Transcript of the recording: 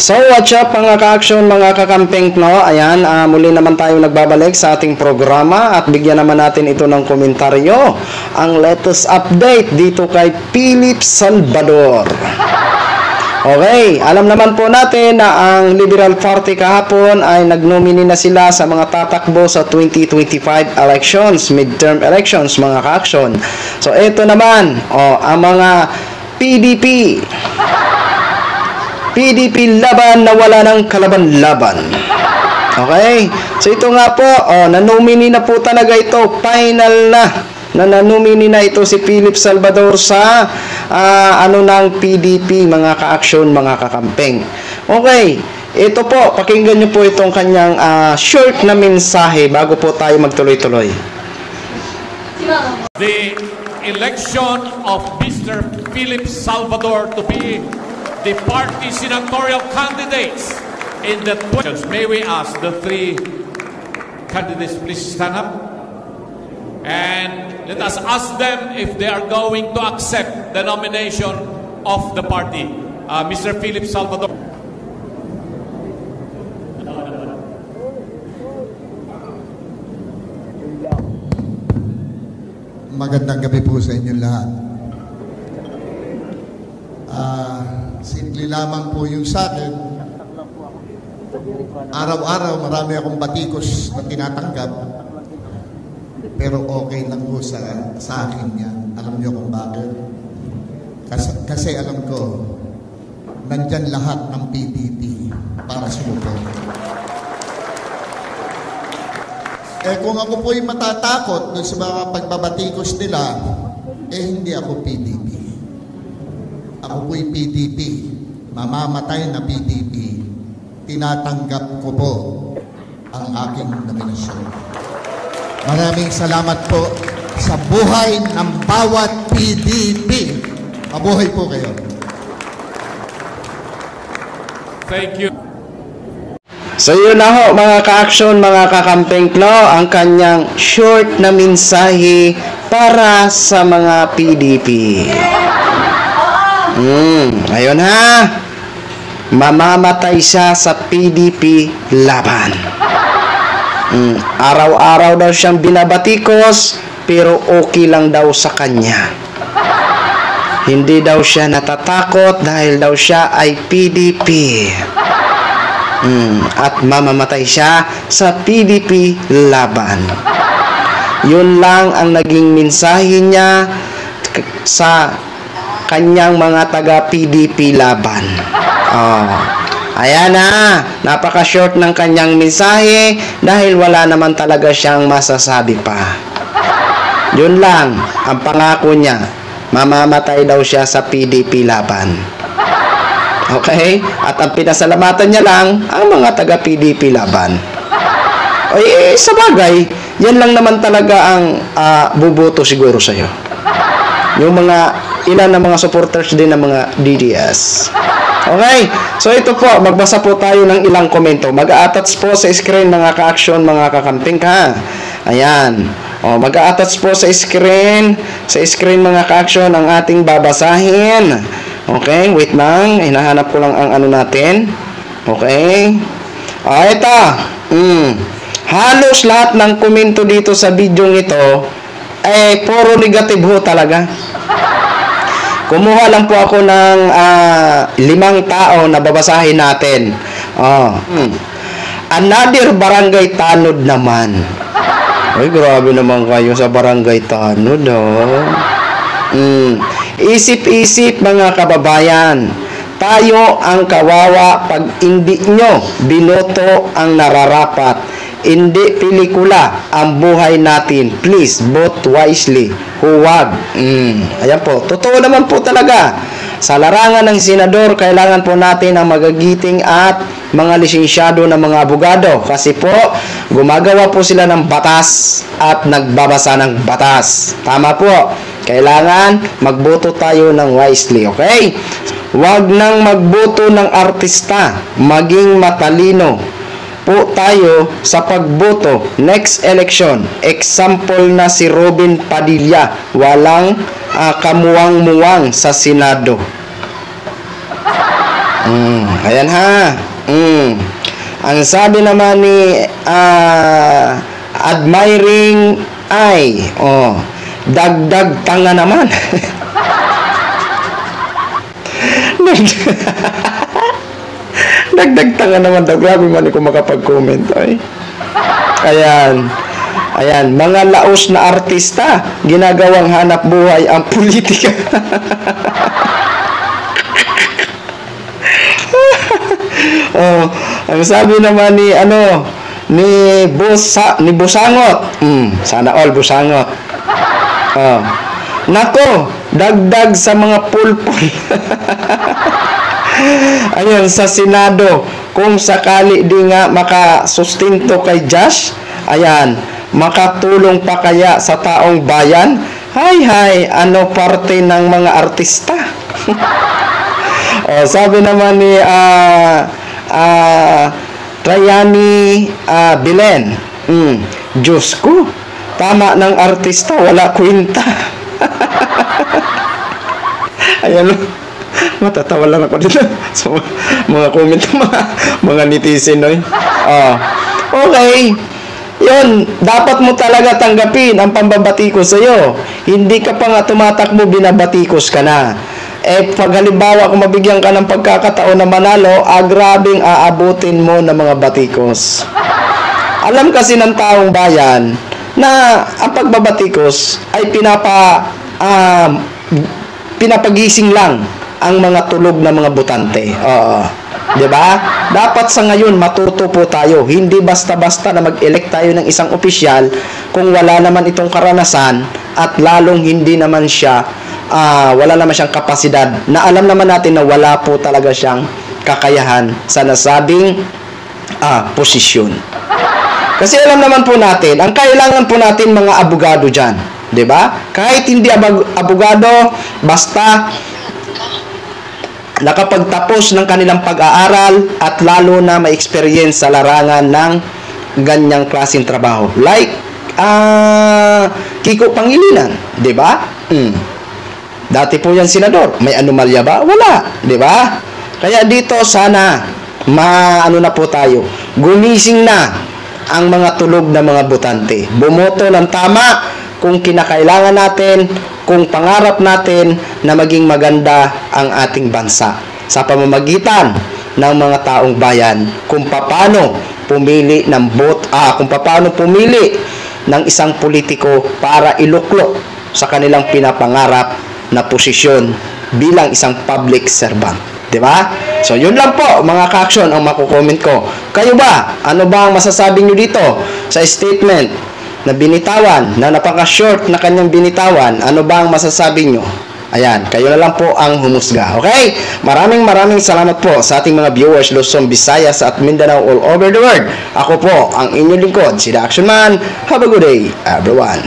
So what's up mga ka-action, mga kakamping, no? Ayan, muli naman tayo nagbabalik sa ating programa at bigyan naman natin ito ng komentaryo. Ang latest update dito kay Philip Salvador. Okay, alam naman po natin na ang Liberal Party kahapon ay nag-nominate na sila sa mga tatakbo sa 2025 elections, midterm elections mga ka-action. So ito naman, ang mga PDP laban na wala ng kalaban-laban. Okay? So ito nga po, nanomini na po talaga ito. Final na nanomini na ito si Philip Salvador sa ng PDP, mga ka-action, mga kakampeng. Okay, ito po, pakinggan nyo po itong kanyang short na mensahe bago po tayo magtuloy-tuloy. The election of Mr. Philip Salvador to be the party senatorial candidates in the questions. May we ask the three candidates please stand up and let us ask them if they are going to accept the nomination of the party. Mr. Philip Salvador. Magandang gabi po sa inyong lahat. Simple lamang po yung sa akin. Araw-araw marami akong batikos na tinatanggap, pero okay lang po sa akin yan. Alam niyo kung bakit? Kasi alam ko, nandyan lahat ng PDP para sumuporta. Kung ako po'y matatakot doon sa mga pagbabatikos nila, hindi ako PDP. Ako po'y PDP, mamamatay na PDP, tinatanggap ko po ang aking nominasyon. Maraming salamat po sa buhay ng bawat PDP. Mabuhay po kayo. Thank you. So yun na ho mga ka-action, mga kakampeng, no? Ang kanyang short na mensahe para sa mga PDP. Ayun ha. Mamamatay siya sa PDP laban. Araw-araw daw siyang binabatikos, pero okay lang daw sa kanya. Hindi daw siya natatakot dahil daw siya ay PDP. At mamamatay siya sa PDP laban. Yun lang ang naging mensahe niya sa kanyang mga taga-PDP laban. Ayan na, napaka-short ng kanyang mensahe dahil wala naman talaga siyang masasabi pa. Yun lang, ang pangako niya, mamamatay daw siya sa PDP laban. Okay? At ang pinasalamatan niya lang, ang mga taga-PDP laban. Sa bagay, yan lang naman talaga ang buboto siguro sa'yo. Yung ilan na mga supporters din ng mga DDS. Okay, so ito po, magbasa po tayo ng ilang komento. Mag-a-attach po sa screen mga ka-action, mga kakamping ha. Ayan. Mag-a-attach po sa screen mga ka-action ang ating babasahin. Okay, wait lang. Hinahanap ko lang ang ano natin. Okay. Ito. Halos lahat ng komento dito sa video ito puro negative ho talaga. Kumuha lang po ako ng 5 tao na babasahin natin. Another barangay tanod naman. Ay, grabe naman kayo sa barangay tanod, Isip-isip mga kababayan. Tayo ang kawawa pag hindi nyo binoto ang nararapat. Hindi pelikula ang buhay natin. Please, vote wisely. Huwag. Ayan po. Totoo naman po talaga. Sa larangan ng senador, kailangan po natin ang magagiting at mga lisensyado na mga abogado. Kasi po, gumagawa po sila ng batas at nagbabasa ng batas. Tama po. Kailangan magboto tayo ng wisely. Okay? Huwag nang magboto ng artista. Maging matalino po tayo sa pagboto next election. Example na si Robin Padilla, walang kamuwang-muwang sa Senado. Ayan ha. Ang sabi naman ni admiring ay, dagdag tanga naman. Dagdag tanga naman daw. Grabe man ko makapag-comment. Ay. Ayan, mga laos na artista, ginagawang hanap buhay ang politika. Ang sabi naman ni Busangot. Sana all Busangot. Nako, dagdag sa mga pulpul. Ayun, sa Senado, kung sakali di nga makasustento kay Josh, ayan, makatulong pa kaya sa taong bayan? Hay, ano parte ng mga artista? Sabi naman ni Trayani Bilen, Diyos ko, tama ng artista, wala kwenta. Ayan, matatawa lang ako dito sa mga comment ng mga netizen. Okay, yun, dapat mo talaga tanggapin ang pambabatikos sa'yo. Hindi ka pa nga tumatakbo, binabatikos ka na. Pag halimbawa kung mabigyan ka ng pagkakataon na manalo, grabing aabutin mo ng mga batikos. Alam kasi ng taong bayan na ang pagbabatikos ay pinapagising lang ang mga tulog na mga butante. Diba? Dapat sa ngayon matuto po tayo. Hindi basta-basta na mag-elect tayo ng isang opisyal kung wala naman itong karanasan at lalong hindi naman siya wala naman siyang kapasidad na alam naman natin na wala po talaga siyang kakayahan sa nasabing posisyon. Kasi alam naman po natin, ang kailangan po natin mga abogado dyan. Diba? Kahit hindi abogado, basta nakapagtapos ng kanilang pag-aaral at lalo na ma-experience sa larangan ng ganyang klaseng trabaho. Like, Kiko Pangilinan. Diba? Dati po yan senador. May anomalya ba? Wala. Diba? Kaya dito sana, na po tayo. Gumising na ang mga tulog na mga butante. Bumoto ng tama kung kinakailangan natin, kung pangarap natin na maging maganda ang ating bansa. Sa pamamagitan ng mga taong bayan, kung paano pumili ng kung paano pumili ng isang politiko para iluklok sa kanilang pinapangarap na posisyon bilang isang public servant. Diba? So, yun lang po, mga ka-action ang makukomment ko. Kayo ba? Ano ba ang masasabi nyo dito sa statement na binitawan, na napaka-short na kanyang binitawan? Ano ba ang masasabi nyo? Ayan, kayo na lang po ang humusga. Okay? Maraming salamat po sa ating mga viewers, Luzon, Visayas at Mindanao all over the world. Ako po, ang inyong lingkod, si The Action Man. Have a good day, everyone.